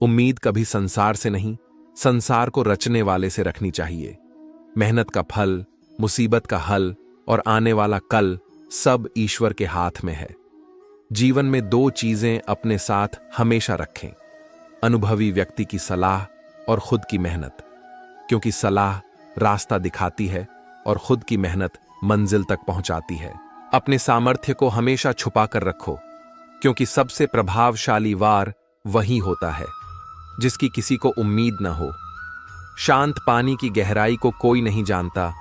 उम्मीद कभी संसार से नहीं, संसार को रचने वाले से रखनी चाहिए। मेहनत का फल, मुसीबत का हल और आने वाला कल सब ईश्वर के हाथ में है। जीवन में दो चीजें अपने साथ हमेशा रखें, अनुभवी व्यक्ति की सलाह और खुद की मेहनत, क्योंकि सलाह रास्ता दिखाती है और खुद की मेहनत मंजिल तक पहुंचाती है। अपने सामर्थ्य को हमेशा छुपा कर रखो, क्योंकि सबसे प्रभावशाली वार वही होता है जिसकी किसी को उम्मीद न हो। शांत पानी की गहराई को कोई नहीं जानता,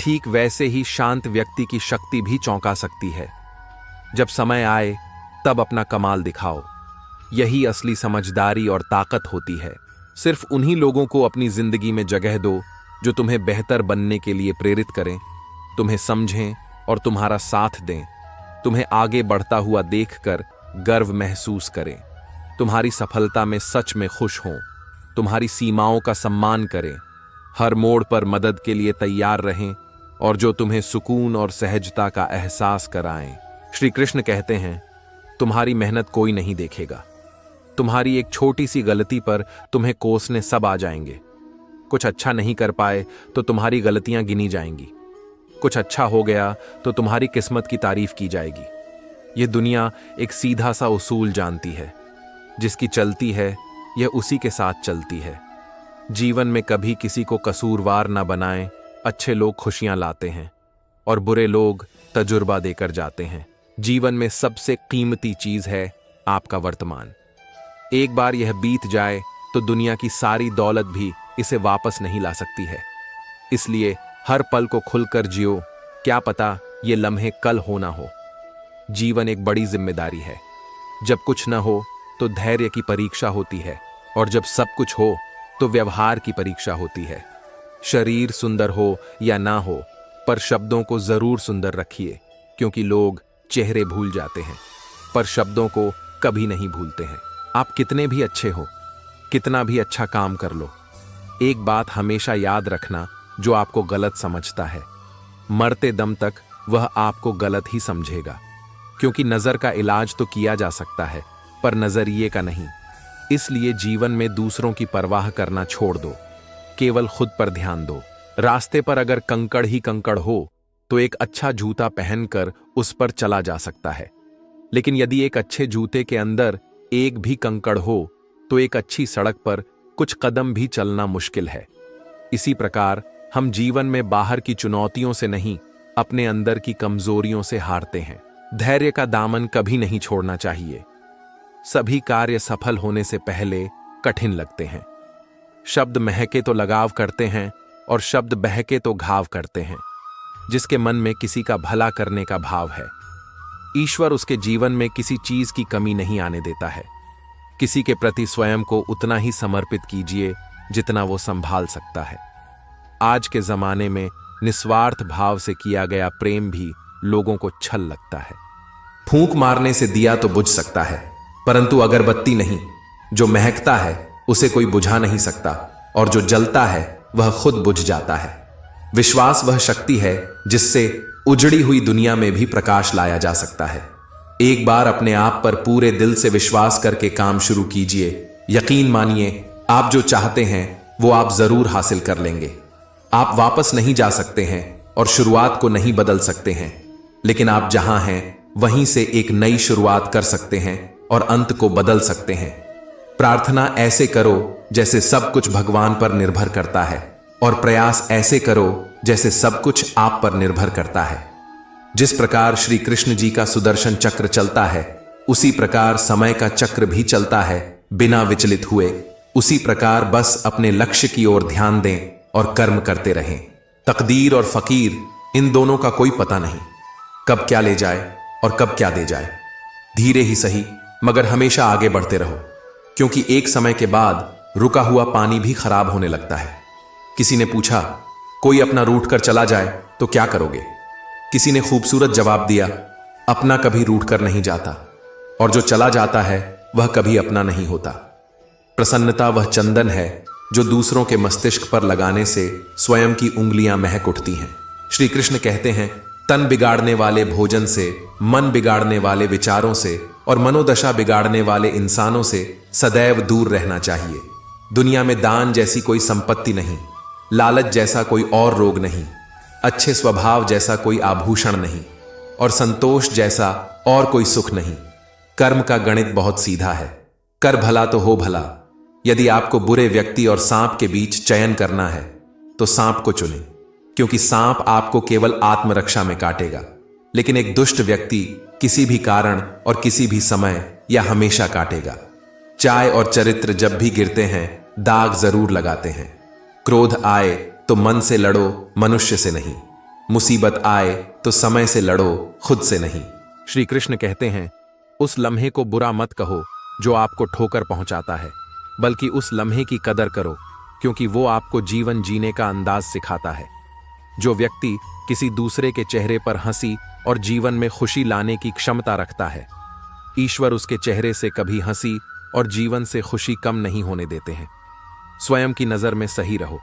ठीक वैसे ही शांत व्यक्ति की शक्ति भी चौंका सकती है। जब समय आए तब अपना कमाल दिखाओ, यही असली समझदारी और ताकत होती है। सिर्फ उन्हीं लोगों को अपनी जिंदगी में जगह दो जो तुम्हें बेहतर बनने के लिए प्रेरित करें, तुम्हें समझें और तुम्हारा साथ दें, तुम्हें आगे बढ़ता हुआ देखकर गर्व महसूस करें, तुम्हारी सफलता में सच में खुश हों, तुम्हारी सीमाओं का सम्मान करें, हर मोड़ पर मदद के लिए तैयार रहें और जो तुम्हें सुकून और सहजता का एहसास कराएं। श्री कृष्ण कहते हैं, तुम्हारी मेहनत कोई नहीं देखेगा। तुम्हारी एक छोटी सी गलती पर तुम्हें कोसने सब आ जाएंगे। कुछ अच्छा नहीं कर पाए तो तुम्हारी गलतियां गिनी जाएंगी। कुछ अच्छा हो गया तो तुम्हारी किस्मत की तारीफ की जाएगी। यह दुनिया एक सीधा सा उसूल जानती है, जिसकी चलती है यह उसी के साथ चलती है। जीवन में कभी किसी को कसूरवार ना बनाएं। अच्छे लोग खुशियां लाते हैं और बुरे लोग तजुर्बा देकर जाते हैं। जीवन में सबसे कीमती चीज है आपका वर्तमान। एक बार यह बीत जाए तो दुनिया की सारी दौलत भी इसे वापस नहीं ला सकती है। इसलिए हर पल को खुलकर जियो, क्या पता ये लम्हे कल हो ना हो। जीवन एक बड़ी जिम्मेदारी है। जब कुछ न हो तो धैर्य की परीक्षा होती है, और जब सब कुछ हो तो व्यवहार की परीक्षा होती है। शरीर सुंदर हो या ना हो, पर शब्दों को जरूर सुंदर रखिए, क्योंकि लोग चेहरे भूल जाते हैं पर शब्दों को कभी नहीं भूलते हैं। आप कितने भी अच्छे हो, कितना भी अच्छा काम कर लो, एक बात हमेशा याद रखना, जो आपको गलत समझता है, मरते दम तक वह आपको गलत ही समझेगा। क्योंकि नजर का इलाज तो किया जा सकता है, पर नजरिए का नहीं। इसलिए जीवन में दूसरों की परवाह करना छोड़ दो, केवल खुद पर ध्यान दो। रास्ते पर अगर कंकड़ ही कंकड़ हो तो एक अच्छा जूता पहनकर उस पर चला जा सकता है, लेकिन यदि एक अच्छे जूते के अंदर एक भी कंकड़ हो तो एक अच्छी सड़क पर कुछ कदम भी चलना मुश्किल है। इसी प्रकार हम जीवन में बाहर की चुनौतियों से नहीं, अपने अंदर की कमजोरियों से हारते हैं। धैर्य का दामन कभी नहीं छोड़ना चाहिए। सभी कार्य सफल होने से पहले कठिन लगते हैं। शब्द महके तो लगाव करते हैं और शब्द बहके तो घाव करते हैं। जिसके मन में किसी का भला करने का भाव है, ईश्वर उसके जीवन में किसी चीज की कमी नहीं आने देता है। किसी के प्रति स्वयं को उतना ही समर्पित कीजिए जितना वो संभाल सकता है। आज के जमाने में निस्वार्थ भाव से किया गया प्रेम भी लोगों को छल लगता है। फूंक मारने से दिया तो बुझ सकता है, परंतु अगरबत्ती नहीं। जो महकता है उसे कोई बुझा नहीं सकता, और जो जलता है वह खुद बुझ जाता है। विश्वास वह शक्ति है जिससे उजड़ी हुई दुनिया में भी प्रकाश लाया जा सकता है। एक बार अपने आप पर पूरे दिल से विश्वास करके काम शुरू कीजिए। यकीन मानिए, आप जो चाहते हैं वो आप जरूर हासिल कर लेंगे। आप वापस नहीं जा सकते हैं और शुरुआत को नहीं बदल सकते हैं, लेकिन आप जहां हैं वहीं से एक नई शुरुआत कर सकते हैं और अंत को बदल सकते हैं। प्रार्थना ऐसे करो जैसे सब कुछ भगवान पर निर्भर करता है, और प्रयास ऐसे करो जैसे सब कुछ आप पर निर्भर करता है। जिस प्रकार श्री कृष्ण जी का सुदर्शन चक्र चलता है, उसी प्रकार समय का चक्र भी चलता है, बिना विचलित हुए। उसी प्रकार बस अपने लक्ष्य की ओर ध्यान दें और कर्म करते रहें। तकदीर और फकीर, इन दोनों का कोई पता नहीं, कब क्या ले जाए और कब क्या दे जाए। धीरे ही सही, मगर हमेशा आगे बढ़ते रहो, क्योंकि एक समय के बाद रुका हुआ पानी भी खराब होने लगता है। किसी ने पूछा, कोई अपना रूठ कर चला जाए तो क्या करोगे? किसी ने खूबसूरत जवाब दिया, अपना कभी रूठ कर नहीं जाता, और जो चला जाता है वह कभी अपना नहीं होता। प्रसन्नता वह चंदन है जो दूसरों के मस्तिष्क पर लगाने से स्वयं की उंगलियां महक उठती हैं। श्री कृष्ण कहते हैं, तन बिगाड़ने वाले भोजन से, मन बिगाड़ने वाले विचारों से और मनोदशा बिगाड़ने वाले इंसानों से सदैव दूर रहना चाहिए। दुनिया में दान जैसी कोई संपत्ति नहीं, लालच जैसा कोई और रोग नहीं, अच्छे स्वभाव जैसा कोई आभूषण नहीं और संतोष जैसा और कोई सुख नहीं। कर्म का गणित बहुत सीधा है, कर भला तो हो भला। यदि आपको बुरे व्यक्ति और सांप के बीच चयन करना है तो सांप को चुनें, क्योंकि सांप आपको केवल आत्मरक्षा में काटेगा, लेकिन एक दुष्ट व्यक्ति किसी भी कारण और किसी भी समय या हमेशा काटेगा। चाय और चरित्र जब भी गिरते हैं दाग जरूर लगाते हैं। क्रोध आए तो मन से लड़ो, मनुष्य से नहीं। मुसीबत आए तो समय से लड़ो, खुद से नहीं। श्री कृष्ण कहते हैं, उस लम्हे को बुरा मत कहो जो आपको ठोकर पहुंचाता है, बल्कि उस लम्हे की कदर करो, क्योंकि वो आपको जीवन जीने का अंदाज सिखाता है। जो व्यक्ति किसी दूसरे के चेहरे पर हंसी और जीवन में खुशी लाने की क्षमता रखता है, ईश्वर उसके चेहरे से कभी हंसी और जीवन से खुशी कम नहीं होने देते हैं। स्वयं की नजर में सही रहो,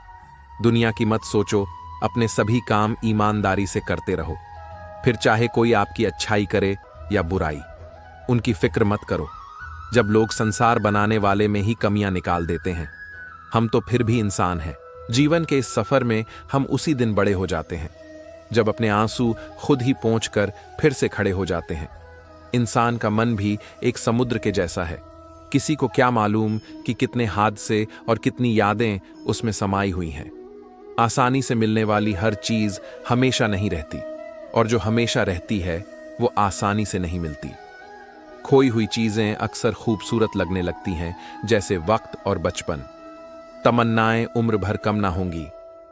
दुनिया की मत सोचो, अपने सभी काम ईमानदारी से करते रहो। फिर चाहे कोई आपकी अच्छाई करे या बुराई, उनकी फिक्र मत करो। जब लोग संसार बनाने वाले में ही कमियां निकाल देते हैं, हम तो फिर भी इंसान हैं। जीवन के इस सफर में हम उसी दिन बड़े हो जाते हैं जब अपने आंसू खुद ही पोंछकर फिर से खड़े हो जाते हैं। इंसान का मन भी एक समुद्र के जैसा है। किसी को क्या मालूम कि कितने हादसे और कितनी यादें उसमें समाई हुई हैं। आसानी से मिलने वाली हर चीज हमेशा नहीं रहती, और जो हमेशा रहती है वो आसानी से नहीं मिलती। खोई हुई चीजें अक्सर खूबसूरत लगने लगती हैं, जैसे वक्त और बचपन। तमन्नाएं उम्र भर कम ना होंगी,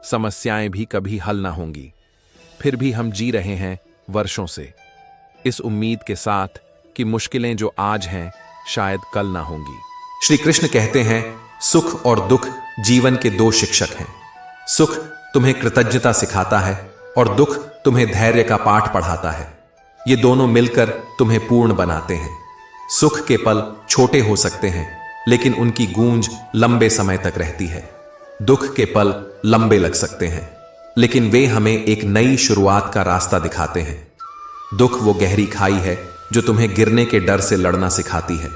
समस्याएं भी कभी हल ना होंगी, फिर भी हम जी रहे हैं वर्षों से, इस उम्मीद के साथ कि मुश्किलें जो आज हैं शायद कल ना होंगी। श्री कृष्ण कहते हैं, सुख और दुख जीवन के दो शिक्षक हैं। सुख तुम्हें कृतज्ञता सिखाता है और दुख तुम्हें धैर्य का पाठ पढ़ाता है। ये दोनों मिलकर तुम्हें पूर्ण बनाते हैं। सुख के पल छोटे हो सकते हैं, लेकिन उनकी गूंज लंबे समय तक रहती है। दुख के पल लंबे लग सकते हैं, लेकिन वे हमें एक नई शुरुआत का रास्ता दिखाते हैं। दुख वो गहरी खाई है जो तुम्हें गिरने के डर से लड़ना सिखाती है,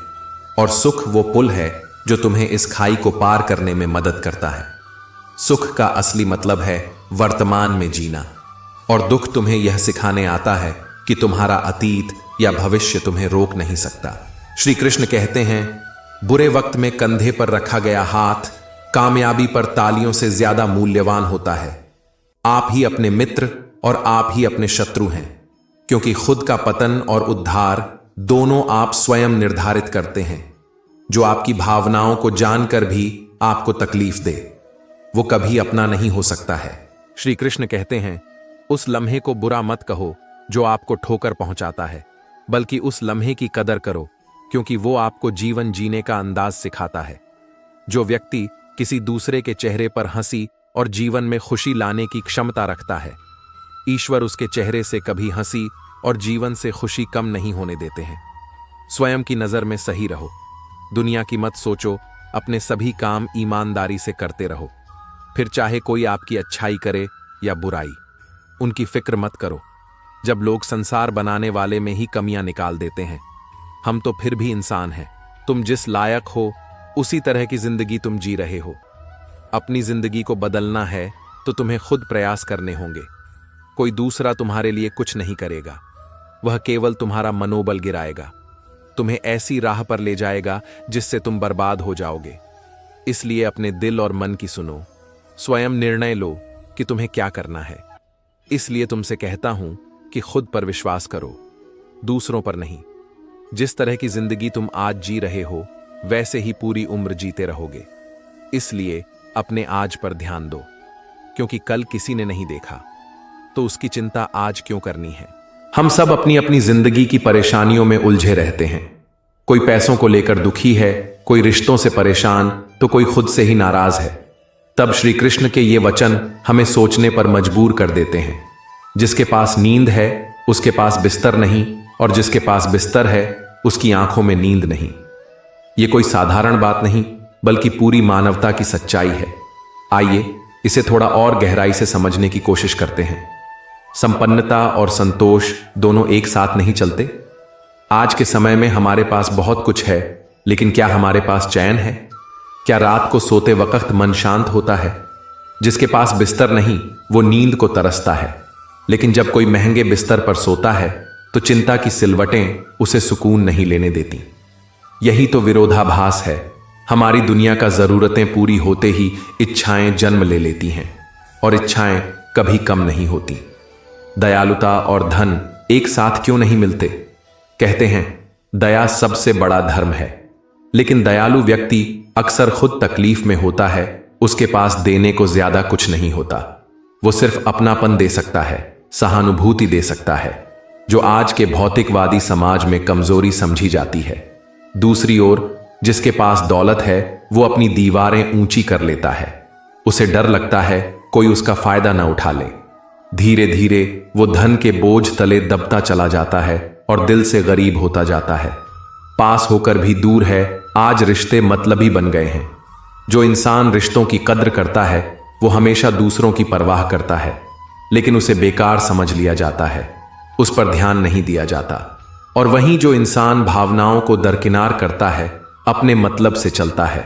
और सुख वो पुल है जो तुम्हें इस खाई को पार करने में मदद करता है। सुख का असली मतलब है वर्तमान में जीना, और दुख तुम्हें यह सिखाने आता है कि तुम्हारा अतीत या भविष्य तुम्हें रोक नहीं सकता। श्री कृष्ण कहते हैं, बुरे वक्त में कंधे पर रखा गया हाथ कामयाबी पर तालियों से ज्यादा मूल्यवान होता है। आप ही अपने मित्र और आप ही अपने शत्रु हैं, क्योंकि खुद का पतन और उद्धार दोनों आप स्वयं निर्धारित करते हैं। जो आपकी भावनाओं को जानकर भी आपको तकलीफ दे, वो कभी अपना नहीं हो सकता है। श्री कृष्ण कहते हैं, उस लम्हे को बुरा मत कहो जो आपको ठोकर पहुंचाता है, बल्कि उस लम्हे की कदर करो, क्योंकि वो आपको जीवन जीने का अंदाज सिखाता है। जो व्यक्ति किसी दूसरे के चेहरे पर हंसी और जीवन में खुशी लाने की क्षमता रखता है, ईश्वर उसके चेहरे से कभी हंसी और जीवन से खुशी कम नहीं होने देते हैं। स्वयं की नजर में सही रहो, दुनिया की मत सोचो, अपने सभी काम ईमानदारी से करते रहो। फिर चाहे कोई आपकी अच्छाई करे या बुराई, उनकी फिक्र मत करो। जब लोग संसार बनाने वाले में ही कमियां निकाल देते हैं, हम तो फिर भी इंसान हैं। तुम जिस लायक हो उसी तरह की जिंदगी तुम जी रहे हो। अपनी जिंदगी को बदलना है तो तुम्हें खुद प्रयास करने होंगे। कोई दूसरा तुम्हारे लिए कुछ नहीं करेगा, वह केवल तुम्हारा मनोबल गिराएगा, तुम्हें ऐसी राह पर ले जाएगा जिससे तुम बर्बाद हो जाओगे। इसलिए अपने दिल और मन की सुनो, स्वयं निर्णय लो कि तुम्हें क्या करना है। इसलिए तुमसे कहता हूं कि खुद पर विश्वास करो, दूसरों पर नहीं। जिस तरह की जिंदगी तुम आज जी रहे हो, वैसे ही पूरी उम्र जीते रहोगे। इसलिए अपने आज पर ध्यान दो, क्योंकि कल किसी ने नहीं देखा, तो उसकी चिंता आज क्यों करनी है। हम सब अपनी अपनी जिंदगी की परेशानियों में उलझे रहते हैं। कोई पैसों को लेकर दुखी है, कोई रिश्तों से परेशान, तो कोई खुद से ही नाराज है। तब श्री कृष्ण के ये वचन हमें सोचने पर मजबूर कर देते हैं। जिसके पास नींद है उसके पास बिस्तर नहीं, और जिसके पास बिस्तर है उसकी आंखों में नींद नहीं। ये कोई साधारण बात नहीं, बल्कि पूरी मानवता की सच्चाई है। आइए इसे थोड़ा और गहराई से समझने की कोशिश करते हैं। संपन्नता और संतोष दोनों एक साथ नहीं चलते। आज के समय में हमारे पास बहुत कुछ है, लेकिन क्या हमारे पास चैन है? क्या रात को सोते वक्त मन शांत होता है? जिसके पास बिस्तर नहीं वो नींद को तरसता है, लेकिन जब कोई महंगे बिस्तर पर सोता है तो चिंता की सिलवटें उसे सुकून नहीं लेने देती। यही तो विरोधाभास है। हमारी दुनिया का जरूरतें पूरी होते ही इच्छाएं जन्म ले लेती हैं, और इच्छाएं कभी कम नहीं होती। दयालुता और धन एक साथ क्यों नहीं मिलते? कहते हैं दया सबसे बड़ा धर्म है, लेकिन दयालु व्यक्ति अक्सर खुद तकलीफ में होता है। उसके पास देने को ज्यादा कुछ नहीं होता। वो सिर्फ अपनापन दे सकता है, सहानुभूति दे सकता है, जो आज के भौतिकवादी समाज में कमजोरी समझी जाती है। दूसरी ओर जिसके पास दौलत है वो अपनी दीवारें ऊंची कर लेता है। उसे डर लगता है कोई उसका फायदा ना उठा ले। धीरे धीरे वो धन के बोझ तले दबता चला जाता है और दिल से गरीब होता जाता है। पास होकर भी दूर है। आज रिश्ते मतलबी बन गए हैं। जो इंसान रिश्तों की कद्र करता है वो हमेशा दूसरों की परवाह करता है, लेकिन उसे बेकार समझ लिया जाता है, उस पर ध्यान नहीं दिया जाता। और वहीं जो इंसान भावनाओं को दरकिनार करता है, अपने मतलब से चलता है,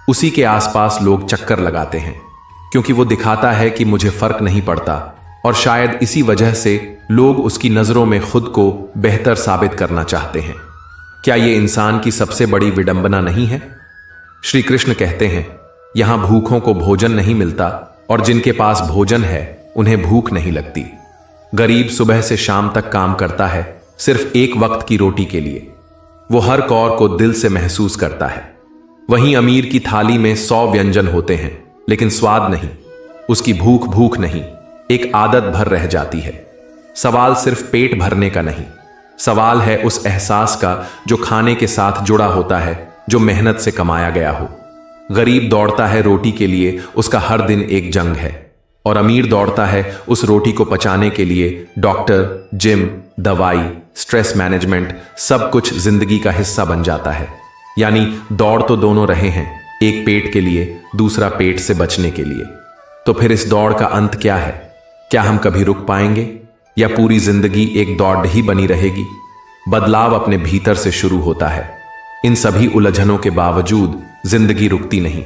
उसी के आसपास लोग चक्कर लगाते हैं, क्योंकि वो दिखाता है कि मुझे फर्क नहीं पड़ता। और शायद इसी वजह से लोग उसकी नजरों में खुद को बेहतर साबित करना चाहते हैं। क्या ये इंसान की सबसे बड़ी विडंबना नहीं है? श्री कृष्ण कहते हैं यहां भूखों को भोजन नहीं मिलता, और जिनके पास भोजन है उन्हें भूख नहीं लगती। गरीब सुबह से शाम तक काम करता है सिर्फ एक वक्त की रोटी के लिए। वो हर कौर को दिल से महसूस करता है। वहीं अमीर की थाली में 100 व्यंजन होते हैं, लेकिन स्वाद नहीं। उसकी भूख भूख नहीं, एक आदत भर रह जाती है। सवाल सिर्फ पेट भरने का नहीं, सवाल है उस एहसास का जो खाने के साथ जुड़ा होता है, जो मेहनत से कमाया गया हो। गरीब दौड़ता है रोटी के लिए, उसका हर दिन एक जंग है। और अमीर दौड़ता है उस रोटी को पचाने के लिए। डॉक्टर, जिम, दवाई, स्ट्रेस मैनेजमेंट, सब कुछ जिंदगी का हिस्सा बन जाता है। यानी दौड़ तो दोनों रहे हैं, एक पेट के लिए, दूसरा पेट से बचने के लिए। तो फिर इस दौड़ का अंत क्या है? क्या हम कभी रुक पाएंगे, या पूरी जिंदगी एक दौड़ ही बनी रहेगी? बदलाव अपने भीतर से शुरू होता है। इन सभी उलझनों के बावजूद जिंदगी रुकती नहीं।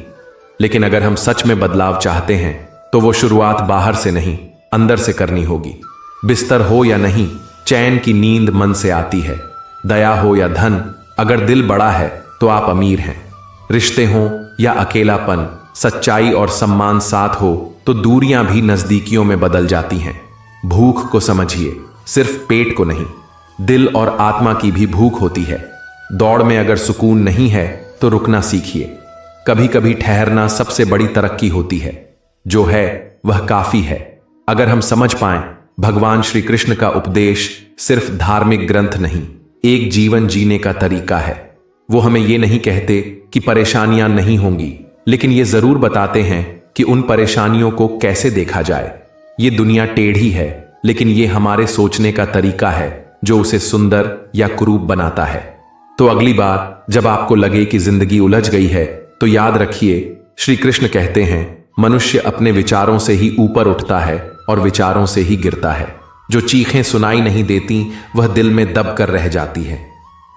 लेकिन अगर हम सच में बदलाव चाहते हैं तो वो शुरुआत बाहर से नहीं, अंदर से करनी होगी। बिस्तर हो या नहीं, चैन की नींद मन से आती है। दया हो या धन, अगर दिल बड़ा है तो आप अमीर हैं। रिश्ते हों या अकेलापन, सच्चाई और सम्मान साथ हो तो दूरियां भी नजदीकियों में बदल जाती हैं। भूख को समझिए, सिर्फ पेट को नहीं, दिल और आत्मा की भी भूख होती है। दौड़ में अगर सुकून नहीं है तो रुकना सीखिए। कभी कभी ठहरना सबसे बड़ी तरक्की होती है। जो है वह काफी है। अगर हम समझ पाएं, भगवान श्री कृष्ण का उपदेश सिर्फ धार्मिक ग्रंथ नहीं, एक जीवन जीने का तरीका है। वो हमें ये नहीं कहते कि परेशानियां नहीं होंगी, लेकिन ये जरूर बताते हैं कि उन परेशानियों को कैसे देखा जाए। ये दुनिया टेढ़ी है, लेकिन ये हमारे सोचने का तरीका है जो उसे सुंदर या कुरूप बनाता है। तो अगली बार जब आपको लगे कि जिंदगी उलझ गई है तो याद रखिए, श्री कृष्ण कहते हैं मनुष्य अपने विचारों से ही ऊपर उठता है और विचारों से ही गिरता है। जो चीखें सुनाई नहीं देती वह दिल में दब कर रह जाती है।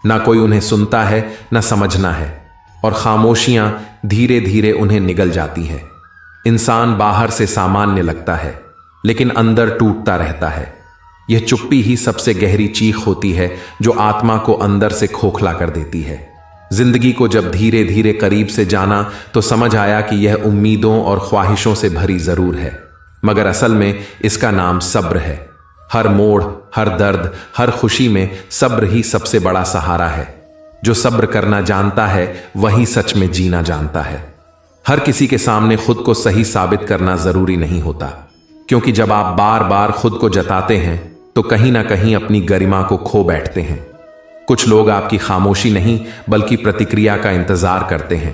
ना कोई उन्हें सुनता है, ना समझना है, और खामोशियां धीरे धीरे उन्हें निगल जाती हैं। इंसान बाहर से सामान्य लगता है, लेकिन अंदर टूटता रहता है। यह चुप्पी ही सबसे गहरी चीख होती है जो आत्मा को अंदर से खोखला कर देती है। जिंदगी को जब धीरे धीरे करीब से जाना तो समझ आया कि यह उम्मीदों और ख्वाहिशों से भरी जरूर है, मगर असल में इसका नाम सब्र है। हर मोड़, हर दर्द, हर खुशी में सब्र ही सबसे बड़ा सहारा है। जो सब्र करना जानता है वही सच में जीना जानता है। हर किसी के सामने खुद को सही साबित करना जरूरी नहीं होता, क्योंकि जब आप बार बार खुद को जताते हैं तो कहीं ना कहीं अपनी गरिमा को खो बैठते हैं। कुछ लोग आपकी खामोशी नहीं बल्कि प्रतिक्रिया का इंतजार करते हैं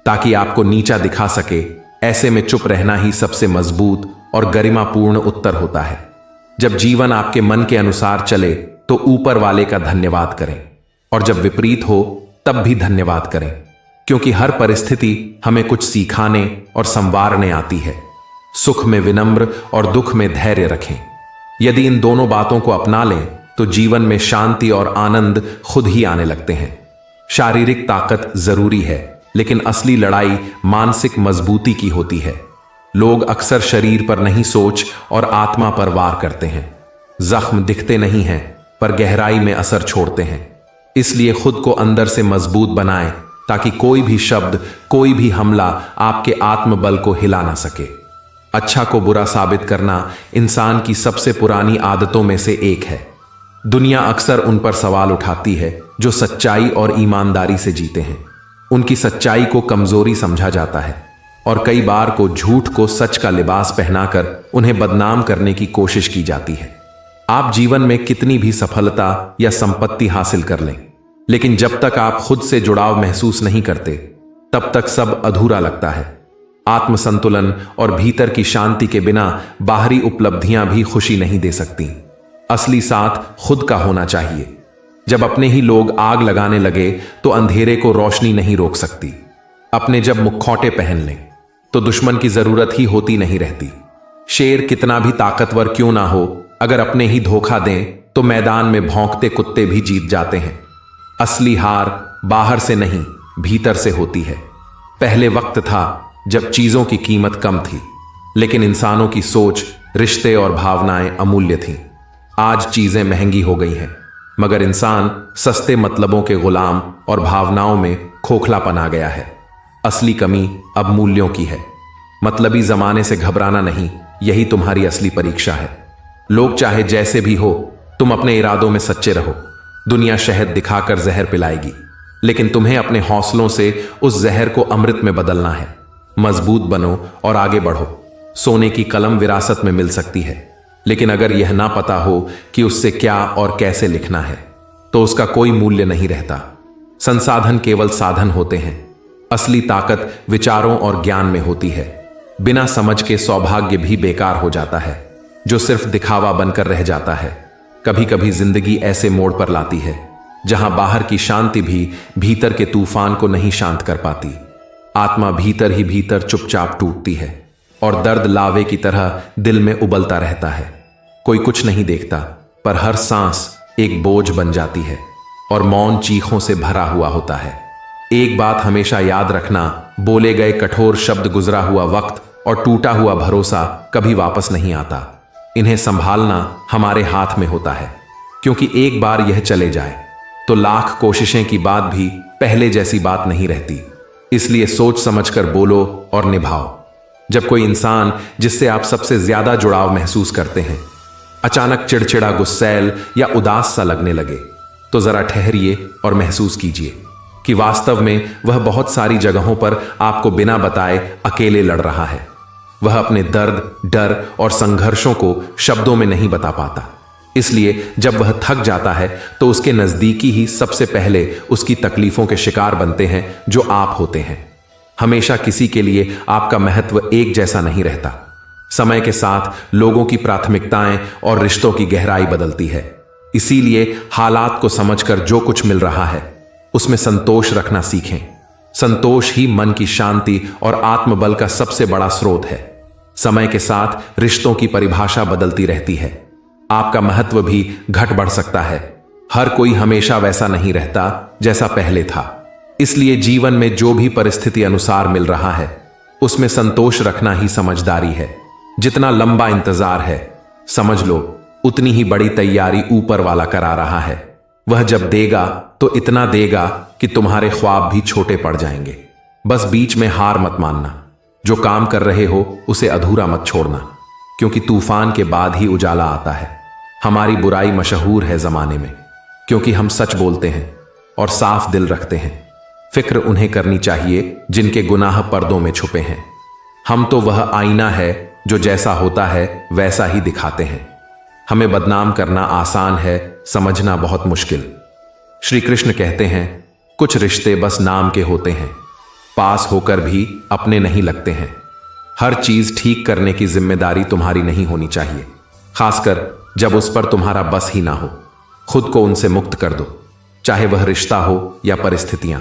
ताकि आपको नीचा दिखा सके। ऐसे में चुप रहना ही सबसे मजबूत और गरिमापूर्ण उत्तर होता है। जब जीवन आपके मन के अनुसार चले तो ऊपर वाले का धन्यवाद करें, और जब विपरीत हो तब भी धन्यवाद करें, क्योंकि हर परिस्थिति हमें कुछ सिखाने और संवारने आती है। सुख में विनम्र और दुख में धैर्य रखें। यदि इन दोनों बातों को अपना लें तो जीवन में शांति और आनंद खुद ही आने लगते हैं। शारीरिक ताकत जरूरी है, लेकिन असली लड़ाई मानसिक मजबूती की होती है। लोग अक्सर शरीर पर नहीं सोच और आत्मा पर वार करते हैं। जख्म दिखते नहीं हैं, पर गहराई में असर छोड़ते हैं। इसलिए खुद को अंदर से मजबूत बनाएं, ताकि कोई भी शब्द, कोई भी हमला आपके आत्मबल को हिला ना सके। अच्छा को बुरा साबित करना इंसान की सबसे पुरानी आदतों में से एक है। दुनिया अक्सर उन पर सवाल उठाती है जो सच्चाई और ईमानदारी से जीते हैं। उनकी सच्चाई को कमजोरी समझा जाता है और कई बार को झूठ को सच का लिबास पहनाकर उन्हें बदनाम करने की कोशिश की जाती है। आप जीवन में कितनी भी सफलता या संपत्ति हासिल कर लें, लेकिन जब तक आप खुद से जुड़ाव महसूस नहीं करते, तब तक सब अधूरा लगता है। आत्मसंतुलन और भीतर की शांति के बिना बाहरी उपलब्धियां भी खुशी नहीं दे सकती। असली साथ खुद का होना चाहिए। जब अपने ही लोग आग लगाने लगे तो अंधेरे को रोशनी नहीं रोक सकती। अपने जब मुखौटे पहन लें तो दुश्मन की जरूरत ही होती नहीं रहती। शेर कितना भी ताकतवर क्यों ना हो, अगर अपने ही धोखा दें तो मैदान में भौंकते कुत्ते भी जीत जाते हैं। असली हार बाहर से नहीं, भीतर से होती है। पहले वक्त था जब चीजों की कीमत कम थी, लेकिन इंसानों की सोच, रिश्ते और भावनाएं अमूल्य थीं। आज चीजें महंगी हो गई हैं, मगर इंसान सस्ते मतलबों के गुलाम और भावनाओं में खोखलापन आ गया है। असली कमी अब मूल्यों की है। मतलबी जमाने से घबराना नहीं, यही तुम्हारी असली परीक्षा है। लोग चाहे जैसे भी हो, तुम अपने इरादों में सच्चे रहो। दुनिया शहद दिखाकर जहर पिलाएगी, लेकिन तुम्हें अपने हौसलों से उस जहर को अमृत में बदलना है। मजबूत बनो और आगे बढ़ो। सोने की कलम विरासत में मिल सकती है, लेकिन अगर यह ना पता हो कि उससे क्या और कैसे लिखना है, तो उसका कोई मूल्य नहीं रहता। संसाधन केवल साधन होते हैं। असली ताकत विचारों और ज्ञान में होती है। बिना समझ के सौभाग्य भी बेकार हो जाता है, जो सिर्फ दिखावा बनकर रह जाता है। कभी कभी जिंदगी ऐसे मोड़ पर लाती है जहां बाहर की शांति भी भीतर के तूफान को नहीं शांत कर पाती। आत्मा भीतर ही भीतर चुपचाप टूटती है और दर्द लावे की तरह दिल में उबलता रहता है। कोई कुछ नहीं देखता, पर हर सांस एक बोझ बन जाती है और मौन चीखों से भरा हुआ होता है। एक बात हमेशा याद रखना, बोले गए कठोर शब्द, गुजरा हुआ वक्त और टूटा हुआ भरोसा कभी वापस नहीं आता। इन्हें संभालना हमारे हाथ में होता है, क्योंकि एक बार यह चले जाए तो लाख कोशिशें की बात भी पहले जैसी बात नहीं रहती। इसलिए सोच समझकर बोलो और निभाओ। जब कोई इंसान जिससे आप सबसे ज्यादा जुड़ाव महसूस करते हैं अचानक चिड़चिड़ा, गुस्सैल या उदास सा लगने लगे, तो जरा ठहरिए और महसूस कीजिए कि वास्तव में वह बहुत सारी जगहों पर आपको बिना बताए अकेले लड़ रहा है। वह अपने दर्द, डर और संघर्षों को शब्दों में नहीं बता पाता। इसलिए जब वह थक जाता है तो उसके नजदीकी ही सबसे पहले उसकी तकलीफों के शिकार बनते हैं, जो आप होते हैं। हमेशा किसी के लिए आपका महत्व एक जैसा नहीं रहता। समय के साथ लोगों की प्राथमिकताएं और रिश्तों की गहराई बदलती है। इसीलिए हालात को समझकर जो कुछ मिल रहा है उसमें संतोष रखना सीखें। संतोष ही मन की शांति और आत्मबल का सबसे बड़ा स्रोत है। समय के साथ रिश्तों की परिभाषा बदलती रहती है। आपका महत्व भी घट बढ़ सकता है। हर कोई हमेशा वैसा नहीं रहता जैसा पहले था। इसलिए जीवन में जो भी परिस्थिति अनुसार मिल रहा है उसमें संतोष रखना ही समझदारी है। जितना लंबा इंतजार है, समझ लो उतनी ही बड़ी तैयारी ऊपर वाला करा रहा है। वह जब देगा तो इतना देगा कि तुम्हारे ख्वाब भी छोटे पड़ जाएंगे। बस बीच में हार मत मानना। जो काम कर रहे हो उसे अधूरा मत छोड़ना, क्योंकि तूफान के बाद ही उजाला आता है। हमारी बुराई मशहूर है जमाने में, क्योंकि हम सच बोलते हैं और साफ दिल रखते हैं। फिक्र उन्हें करनी चाहिए जिनके गुनाह पर्दों में छुपे हैं। हम तो वह आईना है जो जैसा होता है वैसा ही दिखाते हैं। हमें बदनाम करना आसान है, समझना बहुत मुश्किल। श्री कृष्ण कहते हैं, कुछ रिश्ते बस नाम के होते हैं, पास होकर भी अपने नहीं लगते हैं। हर चीज ठीक करने की जिम्मेदारी तुम्हारी नहीं होनी चाहिए, खासकर जब उस पर तुम्हारा बस ही ना हो। खुद को उनसे मुक्त कर दो, चाहे वह रिश्ता हो या परिस्थितियां।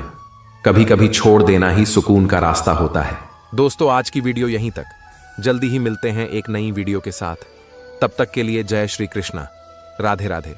कभी कभी छोड़ देना ही सुकून का रास्ता होता है। दोस्तों, आज की वीडियो यहीं तक। जल्दी ही मिलते हैं एक नई वीडियो के साथ। तब तक के लिए जय श्री कृष्णा, राधे राधे।